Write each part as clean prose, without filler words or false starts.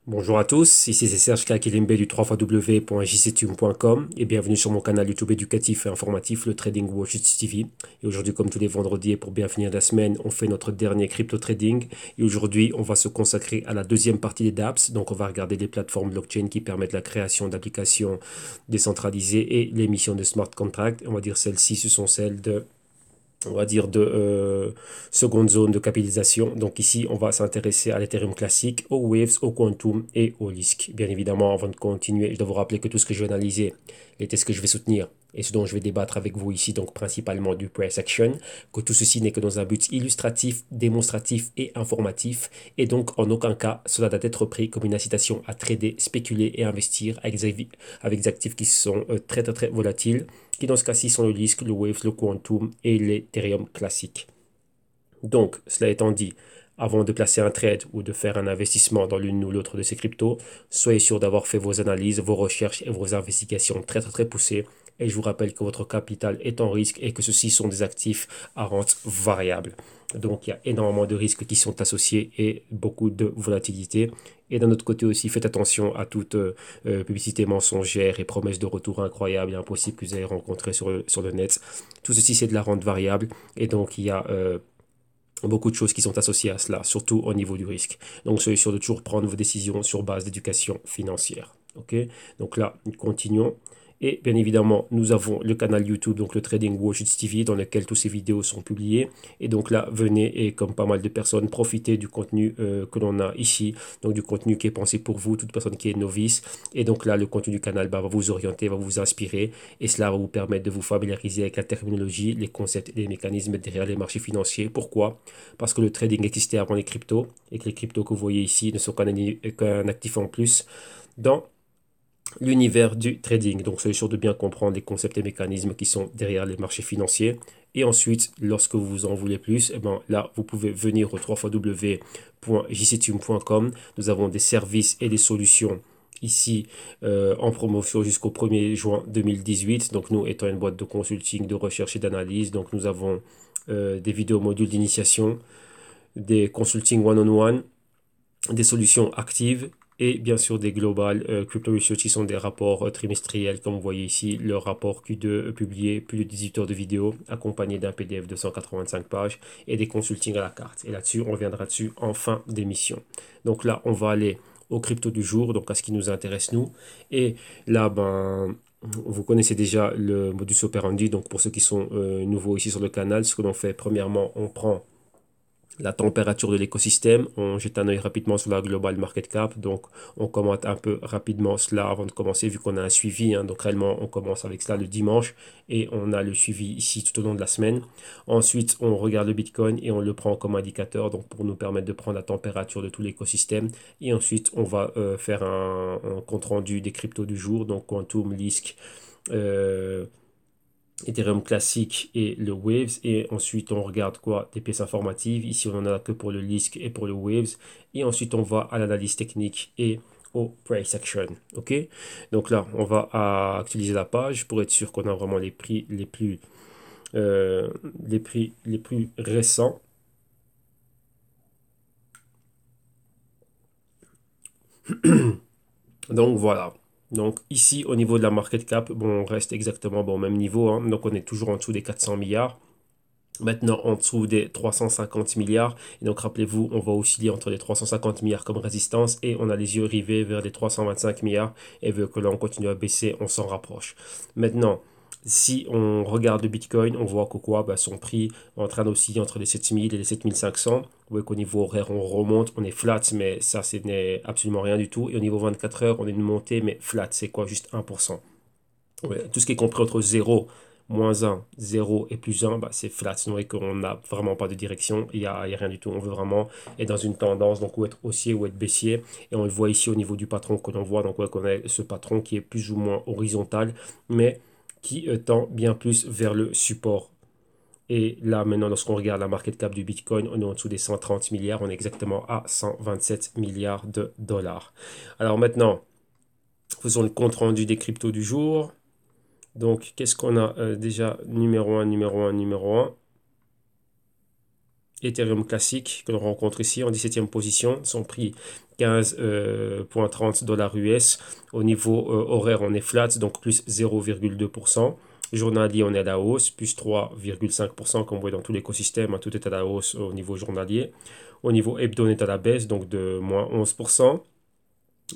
Bonjour à tous, ici c'est Serge Kakilimbe du www.jctune.com et bienvenue sur mon canal YouTube éducatif et informatif, le Trading Watch TV. Et aujourd'hui, comme tous les vendredis et pour bien finir la semaine, on fait notre dernier crypto trading. Et aujourd'hui, on va se consacrer à la deuxième partie des dApps. Donc, on va regarder les plateformes blockchain qui permettent la création d'applications décentralisées et l'émission de smart contracts. On va dire celles-ci, ce sont celles de seconde zone de capitalisation. Donc ici, on va s'intéresser à l'Ethereum classique, aux Waves, au Quantum et au Lisk. Bien évidemment, avant de continuer, je dois vous rappeler que tout ce que je vais analyser, les tests que je vais soutenir et ce dont je vais débattre avec vous ici, donc principalement du price action, que tout ceci n'est que dans un but illustratif, démonstratif et informatif, et donc en aucun cas cela doit être pris comme une incitation à trader, spéculer et investir avec des actifs qui sont très volatiles, qui dans ce cas-ci sont le Lisk, le Wave, le Quantum et l'Ethereum classique. Donc, cela étant dit, avant de placer un trade ou de faire un investissement dans l'une ou l'autre de ces cryptos, soyez sûr d'avoir fait vos analyses, vos recherches et vos investigations très poussées. Et je vous rappelle que votre capital est en risque et que ceux-ci sont des actifs à rente variable. Donc, il y a énormément de risques qui sont associés et beaucoup de volatilité. Et d'un autre côté aussi, faites attention à toute publicité mensongère et promesses de retour incroyables et impossibles que vous avez rencontrées sur le net. Tout ceci, c'est de la rente variable. Et donc, il y a beaucoup de choses qui sont associées à cela, surtout au niveau du risque. Donc, soyez sûr de toujours prendre vos décisions sur base d'éducation financière. OK? Donc là, nous continuons. Et bien évidemment, nous avons le canal YouTube, donc le Trading Watch TV, dans lequel toutes ces vidéos sont publiées. Et donc là, venez et comme pas mal de personnes, profitez du contenu que l'on a ici. Donc du contenu qui est pensé pour vous, toute personne qui est novice. Et donc là, le contenu du canal va vous orienter, va vous inspirer. Et cela va vous permettre de vous familiariser avec la terminologie, les concepts et les mécanismes derrière les marchés financiers. Pourquoi? Parce que le trading existait avant les cryptos et que les cryptos que vous voyez ici ne sont qu'un actif en plus dans l'univers du trading. Donc, soyez sûr de bien comprendre les concepts et mécanismes qui sont derrière les marchés financiers. Et ensuite, lorsque vous en voulez plus, eh ben, là, vous pouvez venir au www.jctune.com. Nous avons des services et des solutions ici en promotion jusqu'au 1er juin 2018. Donc, nous étant une boîte de consulting, de recherche et d'analyse, donc nous avons des vidéos modules d'initiation, des consulting one-on-one, des solutions actives et bien sûr des global crypto research qui sont des rapports trimestriels comme vous voyez ici, le rapport Q2 publié, plus de 18 heures de vidéo accompagné d'un PDF de 185 pages et des consultings à la carte. Et là-dessus, on reviendra dessus en fin d'émission. Donc là, on va aller au crypto du jour, donc à ce qui nous intéresse nous. Et là, ben, vous connaissez déjà le modus operandi, donc pour ceux qui sont nouveaux ici sur le canal, ce que l'on fait, premièrement, on prend la température de l'écosystème. On jette un œil rapidement sur la global market cap. Donc, on commente un peu rapidement cela avant de commencer, vu qu'on a un suivi. Donc, réellement, on commence avec cela le dimanche et on a le suivi ici tout au long de la semaine. Ensuite, on regarde le Bitcoin et on le prend comme indicateur, donc pour nous permettre de prendre la température de tout l'écosystème. Et ensuite, on va faire un compte rendu des cryptos du jour, donc Quantum, Lisk, Ethereum classique et le Waves. Et ensuite, on regarde quoi? Des pièces informatives. Ici, on en a que pour le Lisk et pour le Waves. Et ensuite, on va à l'analyse technique et au price action. OK? Donc là, on va actualiser la page pour être sûr qu'on a vraiment les prix euh, les plus récents. Donc voilà. Donc ici, au niveau de la market cap, bon, on reste exactement bon, au même niveau, hein. Donc on est toujours en dessous des 400 milliards. Maintenant, en dessous des 350 milliards. Et donc, rappelez-vous, on va osciller entre les 350 milliards comme résistance et on a les yeux rivés vers les 325 milliards. Et vu que là, on continue à baisser, on s'en rapproche. Maintenant, si on regarde le Bitcoin, on voit que quoi, bah, son prix est en train d'osciller entre les 7000 et les 7500. Vous voyez qu'au niveau horaire, on remonte, on est flat, mais ça, ce n'est absolument rien du tout. Et au niveau 24 heures, on est une montée, mais flat, c'est quoi? Juste 1%. Ouais, tout ce qui est compris entre 0, moins 1, 0 et plus 1, bah, c'est flat. C'est vrai qu'on n'a vraiment pas de direction. Il y a rien du tout. On veut vraiment être dans une tendance, donc ou être haussier ou être baissier. Et on le voit ici au niveau du patron que l'on voit. Donc, ouais, qu'on a ce patron qui est plus ou moins horizontal, mais qui tend bien plus vers le support. Et là, maintenant, lorsqu'on regarde la market cap du Bitcoin, on est en dessous des 130 milliards. On est exactement à 127 milliards de dollars. Alors maintenant, faisons le compte rendu des cryptos du jour. Donc, qu'est-ce qu'on a déjà? Numéro un. Ethereum classique que l'on rencontre ici en 17e position. Son prix 15,30 $ US. Au niveau horaire, on est flat, donc plus 0,2%. Journalier, on est à la hausse, plus 3,5%, comme vous voyez dans tout l'écosystème, hein, tout est à la hausse au niveau journalier. Au niveau hebdo, on est à la baisse, donc de moins 11%.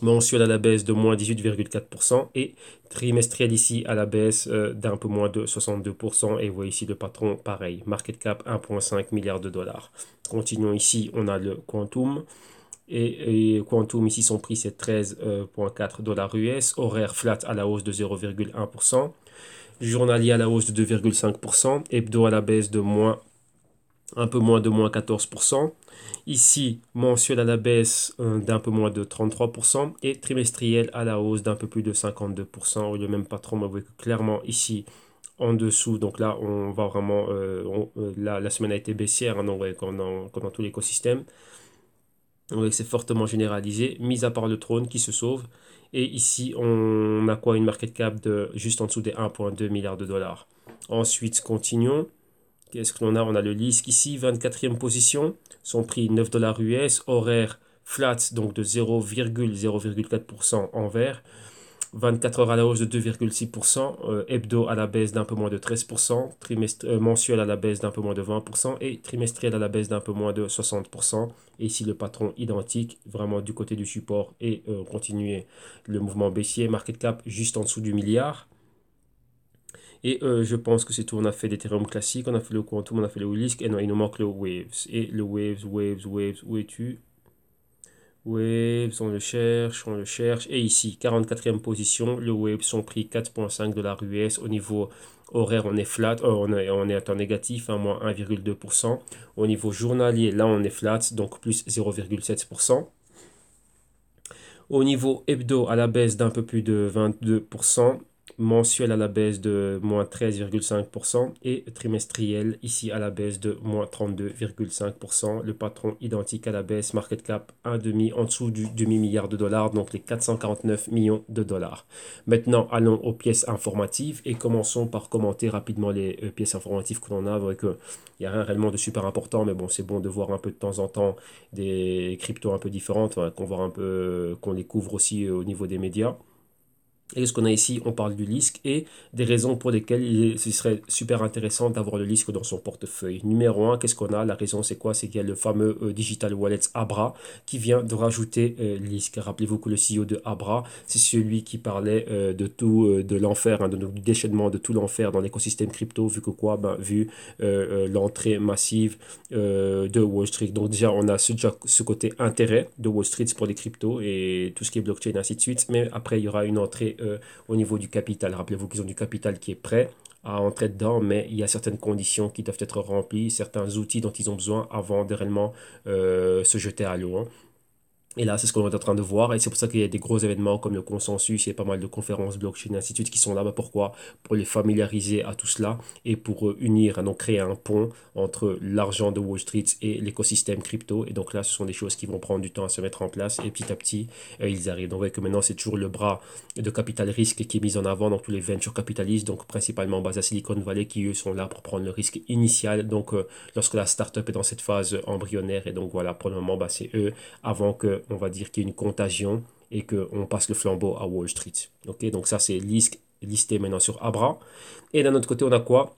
Mensuel à la baisse de moins 18,4% et trimestriel ici à la baisse d'un peu moins de 62%. Et vous voyez ici le patron, pareil, market cap 1,5 milliard de dollars. Continuons ici, on a le Quantum. Et Quantum, ici, son prix, c'est 13,4 $ US. Horaire flat à la hausse de 0,1%. Journalier à la hausse de 2,5%. Hebdo à la baisse de un peu moins de moins 14%. Ici, mensuel à la baisse d'un peu moins de 33% et trimestriel à la hausse d'un peu plus de 52%. Le même patron, vous voyez que clairement ici, en dessous, donc là, on va vraiment, la semaine a été baissière, hein, donc, ouais, comme dans tout l'écosystème. On voit que c'est fortement généralisé, mis à part le trône qui se sauve. Et ici, on a quoi? Une market cap de juste en dessous des 1,2 milliards de dollars. Ensuite, continuons. Qu'est-ce que l'on a? On a le LISC ici, 24e position. Son prix 9 $ US. Horaire flat, donc de 0,4% en vert. 24 heures à la hausse de 2,6%. Hebdo à la baisse d'un peu moins de 13%. Mensuel à la baisse d'un peu moins de 20%. Et trimestriel à la baisse d'un peu moins de 60%. Et ici, le patron identique, vraiment du côté du support. Et continuer le mouvement baissier. Market cap juste en dessous du milliard. Et je pense que c'est tout. On a fait l'Ethereum classique, on a fait le Quantum, on a fait le Lisk. Et non, il nous manque le Waves. Et le Waves, où es-tu? Waves, on le cherche, on le cherche. Et ici, 44e position, le Waves, son prix 4,5 $ US. Au niveau horaire, on est flat, on est en négatif, hein, moins 1,2%. Au niveau journalier, là, on est flat, donc plus 0,7%. Au niveau hebdo, à la baisse d'un peu plus de 22%, mensuel à la baisse de moins 13,5% et trimestriel ici à la baisse de moins 32,5%. Le patron identique à la baisse, market cap un demi en dessous du demi-milliard de dollars, donc les 449 millions de dollars. Maintenant, allons aux pièces informatives et commençons par commenter rapidement les pièces informatives que l'on a. Avec, il n'y a rien réellement de super important, mais bon, c'est bon de voir un peu de temps en temps des cryptos un peu différentes, hein, qu'on voit un peu, qu'on les couvre aussi au niveau des médias. Et ce qu'on a ici, on parle du LISC et des raisons pour lesquelles ce serait super intéressant d'avoir le LISC dans son portefeuille. Numéro un, qu'est-ce qu'on a? La raison, c'est quoi? C'est qu'il y a le fameux Digital Wallet Abra qui vient de rajouter LISC. Rappelez-vous que le CEO de Abra, c'est celui qui parlait de tout, de l'enfer, hein, du déchaînement de tout l'enfer dans l'écosystème crypto, vu que quoi? Ben, vu l'entrée massive de Wall Street. Donc déjà, on a déjà ce côté intérêt de Wall Street pour les cryptos et tout ce qui est blockchain, ainsi de suite. Mais après, il y aura une entrée au niveau du capital. Rappelez-vous qu'ils ont du capital qui est prêt à entrer dedans, mais il y a certaines conditions qui doivent être remplies, certains outils dont ils ont besoin avant de réellement se jeter à l'eau, hein. Et là, c'est ce qu'on est en train de voir. Et c'est pour ça qu'il y a des gros événements comme le consensus, il y a pas mal de conférences blockchain, et ainsi de suite, qui sont là. Bah, pourquoi? Pour les familiariser à tout cela et pour unir, hein, donc créer un pont entre l'argent de Wall Street et l'écosystème crypto. Et donc là, ce sont des choses qui vont prendre du temps à se mettre en place. Et petit à petit, ils arrivent. Donc, vous voyez que maintenant, c'est toujours le bras de capital risque qui est mis en avant dans tous les venture capitalistes, donc principalement basés à Silicon Valley, qui eux sont là pour prendre le risque initial. Donc, lorsque la startup est dans cette phase embryonnaire, et donc voilà, pour le moment, bah, c'est eux avant que, on va dire, qu'il y ait une contagion et qu'on passe le flambeau à Wall Street. Ok, donc ça, c'est listé maintenant sur Abra. Et d'un autre côté, on a quoi?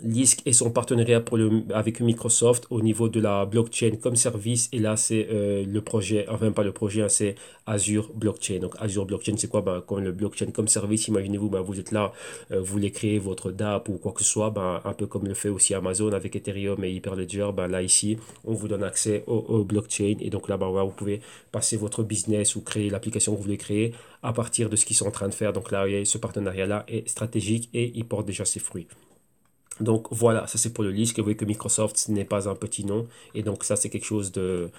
LISC et son partenariat avec Microsoft au niveau de la blockchain comme service. Et là, c'est le projet, enfin pas le projet, hein, c'est Azure Blockchain. Donc Azure Blockchain, c'est quoi? Ben, comme le blockchain comme service, imaginez-vous, ben, vous êtes là, vous voulez créer votre DApp ou quoi que ce soit, ben, un peu comme le fait aussi Amazon avec Ethereum et Hyperledger. Ben, là, ici, on vous donne accès au blockchain. Et donc là, ben, voilà, vous pouvez passer votre business ou créer l'application que vous voulez créer à partir de ce qu'ils sont en train de faire. Donc là, ce partenariat-là est stratégique et il porte déjà ses fruits. Donc voilà, ça c'est pour le LISC. Vous voyez que Microsoft ce n'est pas un petit nom. Et donc ça c'est quelque chose de,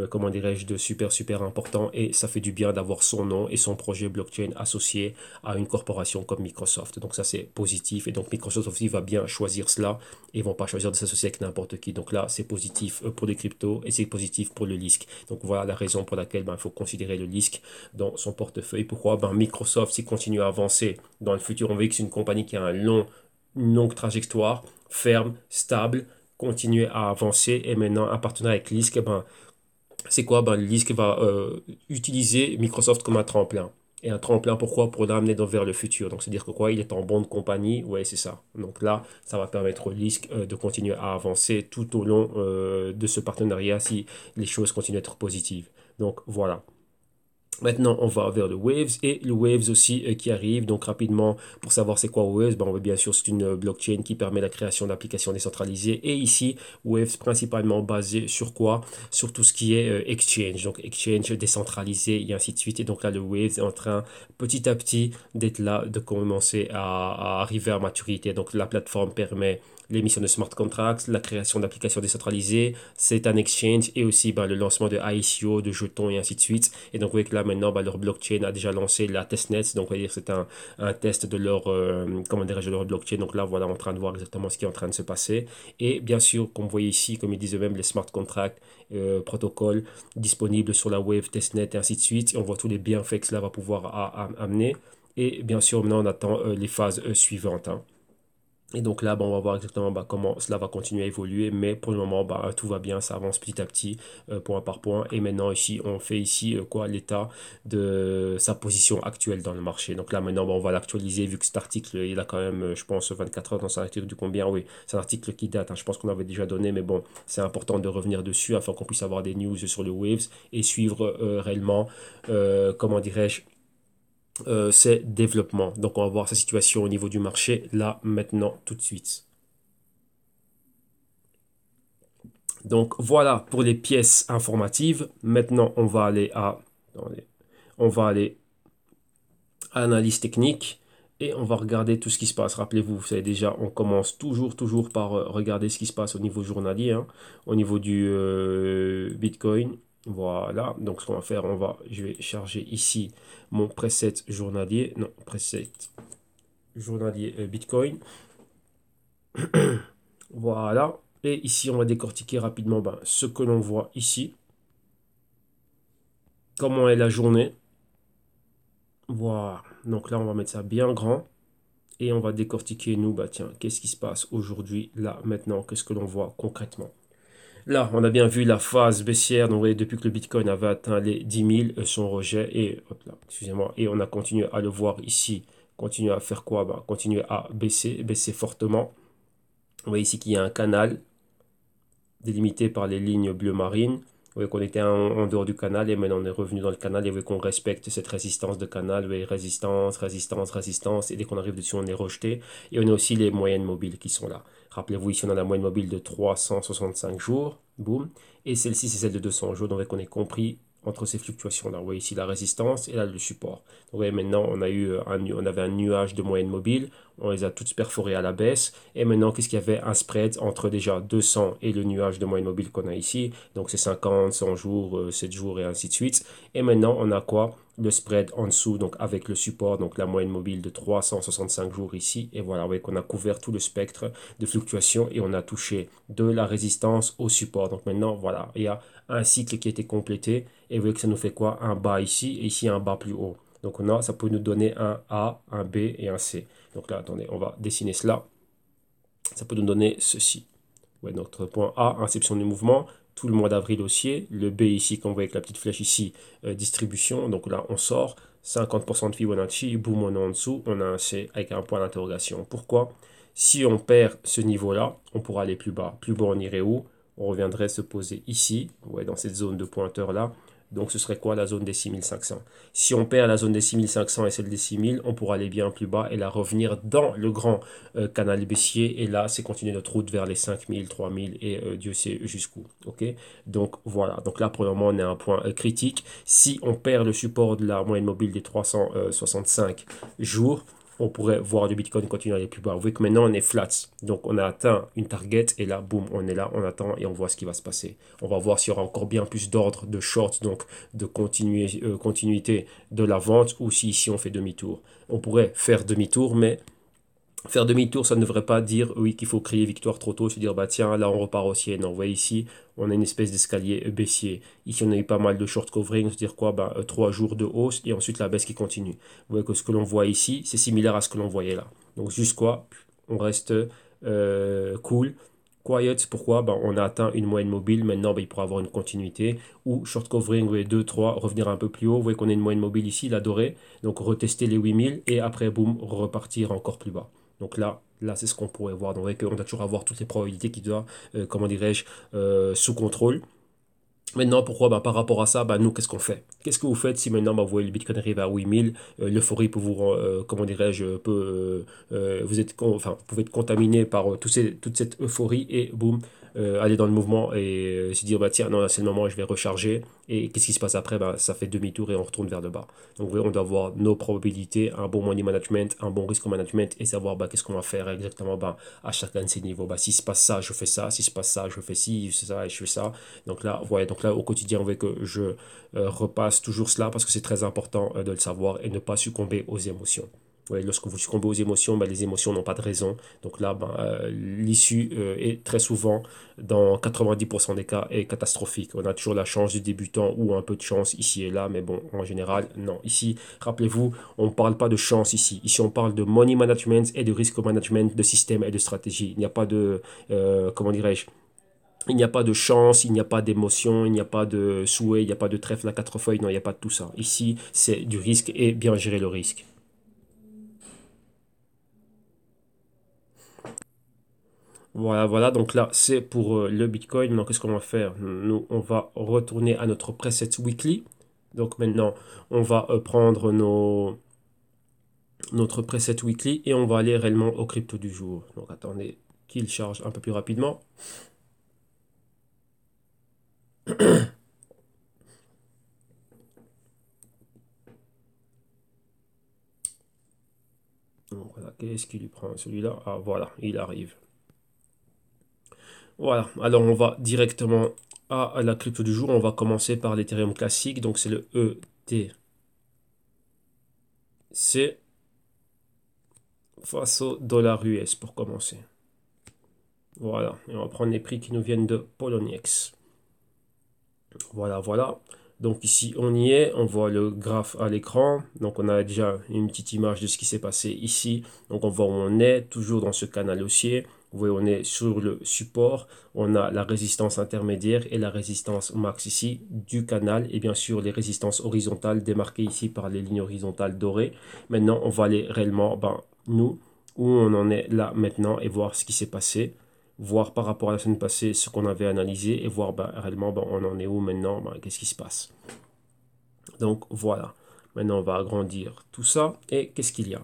comment dirais-je, de super super important. Et ça fait du bien d'avoir son nom et son projet blockchain associé à une corporation comme Microsoft. Donc ça c'est positif. Et donc Microsoft aussi va bien choisir cela. Et ils vont pas choisir de s'associer avec n'importe qui. Donc là c'est positif pour les cryptos et c'est positif pour le LISC. Donc voilà la raison pour laquelle il faut considérer le LISC dans son portefeuille. Pourquoi? Microsoft s'il continue à avancer dans le futur, on voit que c'est une compagnie qui a une longue trajectoire, ferme, stable, continuer à avancer. Et maintenant, un partenariat avec Lisk, c'est quoi? Lisk va utiliser Microsoft comme un tremplin. Et un tremplin, pourquoi? Pour l'amener vers le futur. Donc, c'est-à-dire que quoi? Il est en bonne compagnie. Ouais, c'est ça. Donc là, ça va permettre au Lisk de continuer à avancer tout au long de ce partenariat si les choses continuent à être positives. Donc, voilà. Maintenant, on va vers le Waves et le Waves aussi qui arrive. Donc, rapidement, pour savoir c'est quoi Waves, on voit bien sûr c'est une blockchain qui permet la création d'applications décentralisées. Et ici, Waves principalement basé sur quoi? Sur tout ce qui est exchange. Donc, exchange décentralisé et ainsi de suite. Et donc là, le Waves est en train petit à petit d'être là, de commencer à arriver à maturité. Donc, la plateforme permet l'émission de smart contracts, la création d'applications décentralisées, c'est un exchange et aussi le lancement de ICO, de jetons et ainsi de suite. Et donc, vous voyez que là, maintenant, leur blockchain a déjà lancé la testnet. Donc, on va dire que c'est un test de leur, comment dirais-je, de leur blockchain. Donc là, voilà, en train de voir exactement ce qui est en train de se passer. Et bien sûr, comme vous voyez ici, comme ils disent eux-mêmes, les smart contracts, protocoles disponibles sur la Wave, testnet et ainsi de suite. Et on voit tous les bienfaits que cela va pouvoir amener. Et bien sûr, maintenant, on attend les phases suivantes. Hein. Et donc là, on va voir exactement comment cela va continuer à évoluer. Mais pour le moment, tout va bien, ça avance petit à petit, point par point. Et maintenant, ici, on fait ici quoi, l'état de sa position actuelle dans le marché. Donc là, maintenant, on va l'actualiser vu que cet article, il a quand même, je pense, 24 heures dans cet article du combien. Oui, c'est un article qui date. Hein, je pense qu'on avait déjà donné, mais bon, c'est important de revenir dessus afin qu'on puisse avoir des news sur le Waves et suivre réellement, comment dirais-je, ses développements. Donc on va voir sa situation au niveau du marché là, maintenant, tout de suite. Donc voilà pour les pièces informatives. Maintenant, on va aller attendez, on va aller à l'analyse technique et on va regarder tout ce qui se passe. Rappelez-vous, vous savez déjà, on commence toujours par regarder ce qui se passe au niveau journalier, hein, au niveau du Bitcoin. Voilà, donc ce qu'on va faire, je vais charger ici mon preset journalier, non, preset journalier Bitcoin. Voilà. Et ici, on va décortiquer rapidement ce que l'on voit ici. Comment est la journée. Voilà. Donc là, on va mettre ça bien grand. Et on va décortiquer, nous, tiens, qu'est-ce qui se passe aujourd'hui, là, maintenant, qu'est-ce que l'on voit concrètement. Là, on a bien vu la phase baissière. Donc, vous voyez, depuis que le Bitcoin avait atteint les 10 000, son rejet. Et, hop là, excusez-moi. Et on a continué à le voir ici. Continuer à faire quoi? Continuer à baisser fortement. Vous voyez ici qu'il y a un canal délimité par les lignes bleu marine. Vous voyez qu'on était en dehors du canal et maintenant on est revenu dans le canal et vous voyez qu'on respecte cette résistance de canal. Vous voyez, résistance, résistance, résistance. Et dès qu'on arrive dessus, on est rejeté. Et on a aussi les moyennes mobiles qui sont là. Rappelez-vous, ici on a la moyenne mobile de 365 jours. Boum. Et celle-ci, c'est celle de 200 jours. Donc on est compris entre ces fluctuations-là. Vous voyez ici la résistance et là le support. Donc, vous voyez, maintenant, on avait un nuage de moyenne mobile. On les a toutes perforées à la baisse. Et maintenant, qu'est-ce qu'il y avait? Un spread entre déjà 200 et le nuage de moyenne mobile qu'on a ici. Donc, c'est 50, 100 jours, 7 jours et ainsi de suite. Et maintenant, on a quoi? Le spread en dessous, donc avec le support, donc la moyenne mobile de 365 jours ici. Et voilà, vous voyez qu'on a couvert tout le spectre de fluctuation et on a touché de la résistance au support. Donc maintenant, voilà, il y a un cycle qui a été complété. Et vous voyez que ça nous fait quoi? Un bas ici et ici un bas plus haut. Donc ça peut nous donner un A, un B et un C. Donc là, attendez, on va dessiner cela. Ça peut nous donner ceci. Ouais, notre point A, inception du mouvement, tout le mois d'avril haussier. Le B ici, qu'on voit avec la petite flèche ici, distribution. Donc là, on sort 50% de Fibonacci, boum, on est en dessous, on a un C avec un point d'interrogation. Pourquoi? Si on perd ce niveau-là, on pourra aller plus bas. Plus bas, on irait où? On reviendrait se poser ici, ouais, dans cette zone de pointeur-là. Donc ce serait quoi la zone des 6500? Si on perd la zone des 6500 et celle des 6000, on pourra aller bien plus bas et là revenir dans le grand canal baissier. Et là, c'est continuer notre route vers les 5000, 3000 et Dieu sait jusqu'où. Ok. Donc voilà. Donc là, pour le moment, on est à un point critique. Si on perd le support de la moyenne mobile des 365 jours, on pourrait voir le Bitcoin continuer à aller plus bas. Vous voyez que maintenant on est flat. Donc on a atteint une target et là, boum, on est là, on attend et on voit ce qui va se passer. On va voir s'il y aura encore bien plus d'ordre de short, donc de continuité de la vente ou si ici on fait demi-tour. On pourrait faire demi-tour, mais faire demi-tour, ça ne devrait pas dire oui qu'il faut crier victoire trop tôt, se dire tiens là on repart haussier. Non, vous voyez ici, on a une espèce d'escalier baissier. Ici on a eu pas mal de short covering, se dire quoi 3 jours de hausse et ensuite la baisse qui continue. Vous voyez que ce que l'on voit ici, c'est similaire à ce que l'on voyait là. Donc juste quoi, on reste cool, quiet, pourquoi? Ben, on a atteint une moyenne mobile, maintenant ben, il pourra avoir une continuité, ou short covering, vous voyez, 2, 3, revenir un peu plus haut, vous voyez qu'on a une moyenne mobile ici, la dorée, donc retester les 8000, et après, boum, repartir encore plus bas. Donc là c'est ce qu'on pourrait voir, donc vous voyez qu'on doit toujours avoir toutes les probabilités qui doivent, comment dirais-je, sous contrôle. Maintenant, pourquoi? Bah, par rapport à ça, bah, nous, qu'est-ce qu'on fait? Qu'est-ce que vous faites si maintenant, bah, vous voyez le Bitcoin arrive à 8000, l'euphorie peut vous, comment dirais-je, vous êtes, enfin, vous pouvez être contaminé par toute cette euphorie et boum, aller dans le mouvement et se dire, bah, tiens, non, là, c'est le moment, je vais recharger. Et qu'est-ce qui se passe après? Bah, ça fait demi-tour et on retourne vers le bas. Donc, vous voyez, on doit avoir nos probabilités, un bon money management, un bon risk management et savoir, bah, qu'est-ce qu'on va faire exactement, bah, à chacun de ces niveaux. Bah, si se passe ça, je fais ça. Si se passe ça, je fais ci, c'est ça et je fais ça. Donc là, ouais, donc là, au quotidien, on voit que je repasse toujours cela parce que c'est très important de le savoir et ne pas succomber aux émotions. Ouais, lorsque vous succombez aux émotions, ben, les émotions n'ont pas de raison. Donc là, ben, l'issue est très souvent, dans 90% des cas, est catastrophique. On a toujours la chance du débutant ou un peu de chance ici et là, mais bon, en général, non. Ici, rappelez-vous, on ne parle pas de chance ici. Ici, on parle de money management et de risk management, de système et de stratégie. Il n'y a pas de, comment dirais-je, il n'y a pas de chance, il n'y a pas d'émotion, il n'y a pas de souhait, il n'y a pas de trèfle à quatre feuilles, non, il n'y a pas de tout ça. Ici, c'est du risque et bien gérer le risque. Voilà, voilà, donc là, c'est pour le Bitcoin. Maintenant, qu'est-ce qu'on va faire? Nous, on va retourner à notre preset weekly. Donc maintenant, on va prendre notre preset weekly et on va aller réellement au crypto du jour. Donc attendez qu'il charge un peu plus rapidement. Donc voilà, qu'est-ce qu'il lui prend celui-là? Ah voilà, il arrive. Voilà, alors on va directement à la crypto du jour. On va commencer par l'Ethereum classique, donc c'est le ETC face au dollar US pour commencer. Voilà, et on va prendre les prix qui nous viennent de Poloniex. Voilà, voilà. Donc ici, on y est, on voit le graphe à l'écran. Donc on a déjà une petite image de ce qui s'est passé ici. Donc on voit où on est, toujours dans ce canal haussier. Vous voyez, on est sur le support. On a la résistance intermédiaire et la résistance max ici du canal. Et bien sûr, les résistances horizontales démarquées ici par les lignes horizontales dorées. Maintenant, on va aller réellement, ben, nous, où on en est là maintenant et voir ce qui s'est passé, voir par rapport à la semaine passée ce qu'on avait analysé et voir bah, réellement bah, on en est où maintenant, bah, qu'est-ce qui se passe. Donc voilà, maintenant on va agrandir tout ça et qu'est-ce qu'il y a.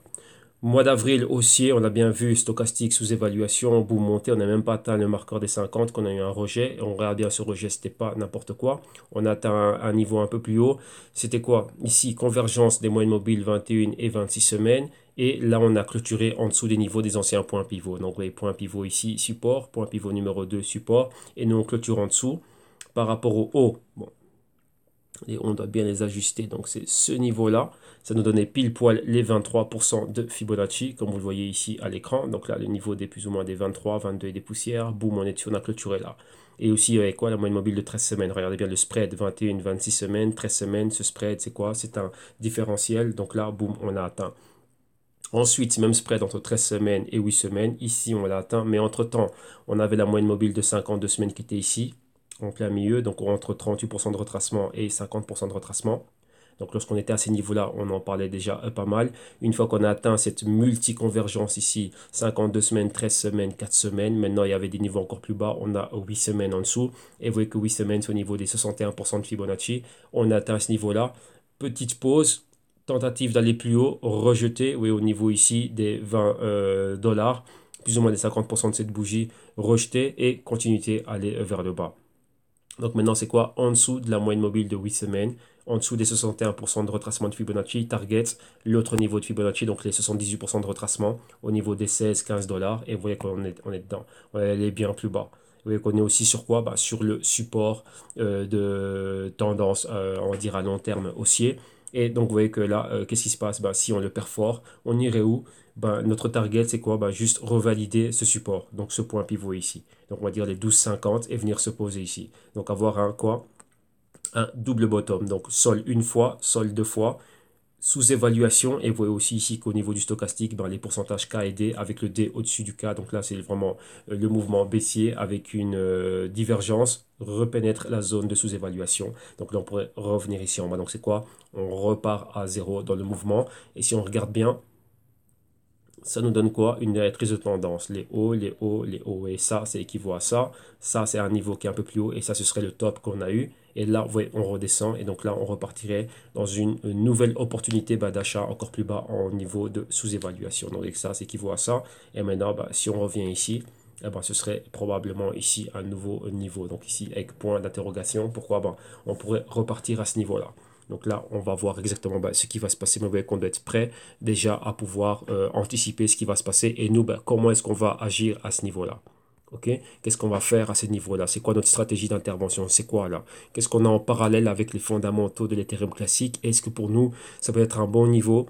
Mois d'avril haussier, on a bien vu stochastique sous évaluation, bout monté, on n'a même pas atteint le marqueur des 50, qu'on a eu un rejet, et on regarde bien ce rejet, c'était pas n'importe quoi, on a atteint un niveau un peu plus haut, c'était quoi? Ici, convergence des moyennes mobiles 21 et 26 semaines, et là on a clôturé en dessous des niveaux des anciens points pivots, donc vous voyez, point pivot ici, support, point pivot numéro 2, support, et nous on clôture en dessous, par rapport au haut, bon, et on doit bien les ajuster. Donc c'est ce niveau-là. Ça nous donnait pile poil les 23% de Fibonacci, comme vous le voyez ici à l'écran. Donc là, le niveau des plus ou moins des 23, 22 et des poussières. Boum, on est dessus, on a clôturé là. Et aussi, avec quoi? La moyenne mobile de 13 semaines. Regardez bien le spread, 21, 26 semaines, 13 semaines. Ce spread, c'est quoi? C'est un différentiel. Donc là, boum, on a atteint. Ensuite, même spread entre 13 semaines et 8 semaines. Ici, on l'a atteint. Mais entre-temps, on avait la moyenne mobile de 52 semaines qui était ici, en plein milieu. Donc, entre 38% de retracement et 50% de retracement. Donc, lorsqu'on était à ces niveaux-là, on en parlait déjà pas mal. Une fois qu'on a atteint cette multi-convergence ici, 52 semaines, 13 semaines, 4 semaines, maintenant, il y avait des niveaux encore plus bas. On a 8 semaines en dessous. Et vous voyez que 8 semaines, c'est au niveau des 61% de Fibonacci. On a atteint ce niveau-là. Petite pause, tentative d'aller plus haut, rejeté, oui, au niveau ici des 20 dollars, plus ou moins des 50% de cette bougie, rejeté et continuité aller vers le bas. Donc maintenant, c'est quoi? En dessous de la moyenne mobile de 8 semaines, en dessous des 61% de retracement de Fibonacci, target l'autre niveau de Fibonacci, donc les 78% de retracement au niveau des 16-15 dollars. Et vous voyez qu'on est, on est dedans. Elle est bien plus bas. Vous voyez qu'on est aussi sur quoi? Bah, sur le support de tendance, on va dire à long terme haussier. Et donc vous voyez que là, qu'est-ce qui se passe? Bah, si on le perfore, on irait où? Bah, notre target, c'est quoi? Bah, juste revalider ce support, donc ce point pivot ici. Donc on va dire les 12,50 et venir se poser ici. Donc avoir un quoi? Un double bottom. Donc sol une fois, sol deux fois, sous-évaluation. Et vous voyez aussi ici qu'au niveau du stochastique, ben, les pourcentages K et D avec le D au-dessus du K. Donc là, c'est vraiment le mouvement baissier avec une divergence repénètre la zone de sous-évaluation. Donc là, on pourrait revenir ici en bas. Donc c'est quoi? On repart à zéro dans le mouvement. Et si on regarde bien, ça nous donne quoi? Une directrice de tendance. Les hauts, les hauts, les hauts. Et ça, c'est équivaut à ça. Ça, c'est un niveau qui est un peu plus haut. Et ça, ce serait le top qu'on a eu. Et là, vous voyez, on redescend. Et donc là, on repartirait dans une nouvelle opportunité bah, d'achat encore plus bas en niveau de sous-évaluation. Donc ça, c'est équivaut à ça. Et maintenant, bah, si on revient ici, eh ben, ce serait probablement ici un nouveau niveau. Donc ici, avec point d'interrogation. Pourquoi? Ben, on pourrait repartir à ce niveau-là. Donc là, on va voir exactement bah, ce qui va se passer. Mais vous voyez qu'on doit être prêt déjà à pouvoir anticiper ce qui va se passer. Et nous, bah, comment est-ce qu'on va agir à ce niveau-là? Ok? Qu'est-ce qu'on va faire à ce niveau-là? C'est quoi notre stratégie d'intervention? C'est quoi là? Qu'est-ce qu'on a en parallèle avec les fondamentaux de l'Ethereum classique? Est-ce que pour nous, ça peut être un bon niveau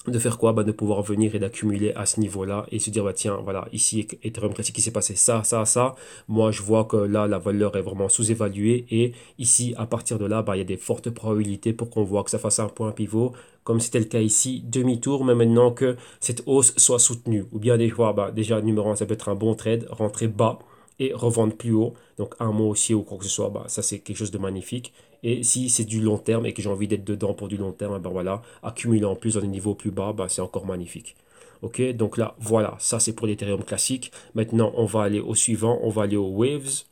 de faire quoi? Bah, de pouvoir venir et d'accumuler à ce niveau-là et se dire, bah, tiens, voilà, ici, Ethereum Classic, il s'est passé ça, ça, ça. Moi, je vois que là, la valeur est vraiment sous-évaluée et ici, à partir de là, bah, il y a des fortes probabilités pour qu'on voit que ça fasse un point pivot, comme c'était le cas ici, demi-tour, mais maintenant que cette hausse soit soutenue. Ou bien des fois, bah, déjà, numéro 1, ça peut être un bon trade, rentrer bas et revendre plus haut. Donc, un mois aussi ou quoi que ce soit, bah, ça, c'est quelque chose de magnifique. Et si c'est du long terme et que j'ai envie d'être dedans pour du long terme, ben voilà, accumuler en plus dans des niveaux plus bas, ben c'est encore magnifique. Ok, donc là, voilà, ça c'est pour l'Ethereum classique. Maintenant, on va aller au suivant, on va aller aux Waves.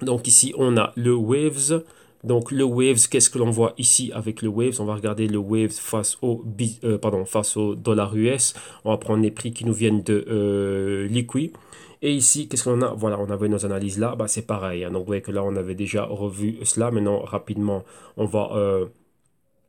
Donc ici, on a le Waves. Donc le Waves, qu'est-ce que l'on voit ici avec le Waves? On va regarder le Waves face au dollar US. On va prendre les prix qui nous viennent de Liqui. Et ici, qu'est-ce qu'on a? Voilà, on avait nos analyses là. Bah, c'est pareil, hein. Donc vous voyez que là, on avait déjà revu cela. Maintenant, rapidement, on va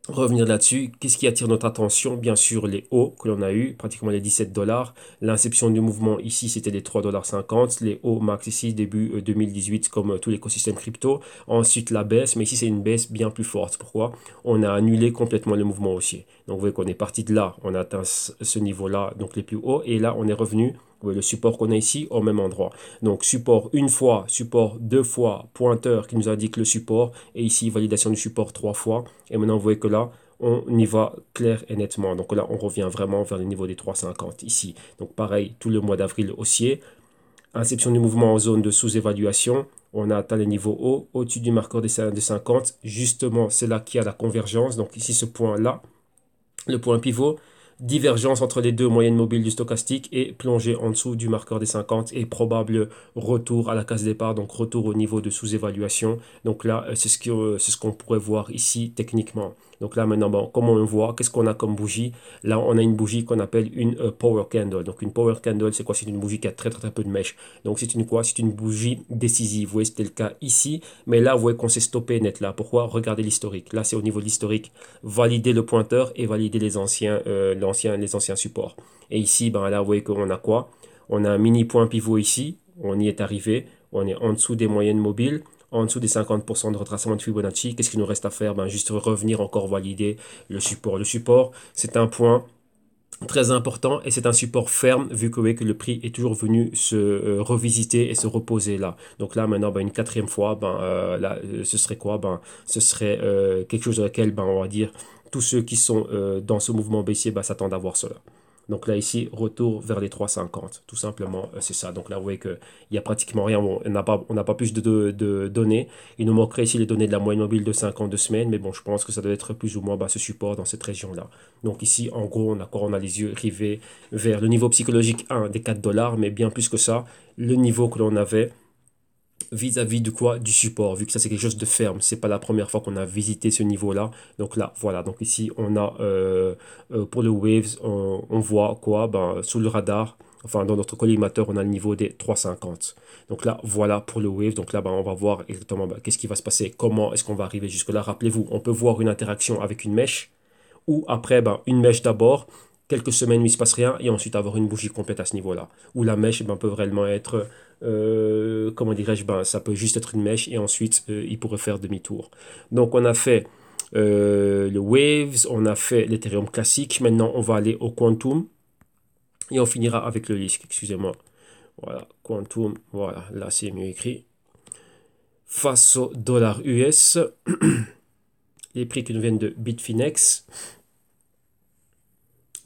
revenir là-dessus. Qu'est-ce qui attire notre attention? Bien sûr, les hauts que l'on a eu, pratiquement les 17 dollars. L'inception du mouvement ici, c'était les 3,50 $. Les hauts max ici, début 2018, comme tout l'écosystème crypto. Ensuite, la baisse, mais ici, c'est une baisse bien plus forte. Pourquoi? On a annulé complètement le mouvement haussier. Donc, vous voyez qu'on est parti de là, on a atteint ce niveau-là, donc les plus hauts, et là, on est revenu. Vous voyez le support qu'on a ici au même endroit. Donc, support une fois, support deux fois, pointeur qui nous indique le support, et ici, validation du support trois fois. Et maintenant, vous voyez que là, on y va clair et nettement. Donc là, on revient vraiment vers le niveau des 3,50 ici. Donc pareil, tout le mois d'avril haussier. Inception du mouvement en zone de sous-évaluation. On a atteint les niveaux hauts, au-dessus du marqueur des 50. Justement, c'est là qu'il y a la convergence. Donc ici, ce point-là, le point pivot, divergence entre les deux moyennes mobiles du stochastique et plongée en dessous du marqueur des 50 et probable retour à la case départ, donc retour au niveau de sous-évaluation. Donc là, c'est ce qu'on pourrait voir ici techniquement. Donc là maintenant, bon, comment on voit, qu'est-ce qu'on a comme bougie? Là, on a une bougie qu'on appelle une power candle. Donc une power candle, c'est quoi? C'est une bougie qui a très très très peu de mèches. Donc c'est une quoi? C'est une bougie décisive. Vous voyez, c'était le cas ici. Mais là, vous voyez qu'on s'est stoppé net là. Pourquoi? Regardez l'historique. Là, c'est au niveau de l'historique. Valider le pointeur et valider les anciens supports. Et ici, ben là, vous voyez qu'on a quoi? On a un mini point pivot ici. On y est arrivé. On est en dessous des moyennes mobiles, en dessous des 50% de retracement de Fibonacci. Qu'est-ce qu'il nous reste à faire? Ben, juste revenir encore valider le support. Le support, c'est un point très important et c'est un support ferme vu que, oui, que le prix est toujours venu se revisiter et se reposer là. Donc là maintenant ben, une quatrième fois, là, ce serait quoi? Ben, ce serait quelque chose dans lequel ben, on va dire tous ceux qui sont dans ce mouvement baissier ben, s'attendent à voir cela. Donc là, ici, retour vers les 3,50. Tout simplement, c'est ça. Donc là, vous voyez qu'il n'y a pratiquement rien. Bon, on n'a pas plus de données. Il nous manquerait ici les données de la moyenne mobile de 52 semaines. Mais bon, je pense que ça doit être plus ou moins ce support dans cette région-là. Donc ici, en gros, on a les yeux rivés vers le niveau psychologique 1 des 4 dollars. Mais bien plus que ça, le niveau que l'on avait vis-à-vis de quoi? Du support, vu que ça c'est quelque chose de ferme, c'est pas la première fois qu'on a visité ce niveau-là. Donc là, voilà, donc ici on a pour le Waves, on voit quoi? Ben, sous le radar, enfin dans notre collimateur, on a le niveau des 3,50. Donc là, voilà pour le Wave. Donc là, ben, on va voir exactement ben, qu'est-ce qui va se passer, comment est-ce qu'on va arriver jusque-là. Rappelez-vous, on peut voir une interaction avec une mèche, ou après, ben, une mèche d'abord, quelques semaines où il ne se passe rien, et ensuite avoir une bougie complète à ce niveau-là. Où la mèche ben, peut réellement être, comment dirais-je, ben, ça peut juste être une mèche, et ensuite il pourrait faire demi-tour. Donc on a fait le Waves, on a fait l'Ethereum classique, maintenant on va aller au Quantum, et on finira avec le LISC, excusez-moi. Voilà, Quantum, voilà, là c'est mieux écrit. Face au dollar US, les prix qui nous viennent de Bitfinex.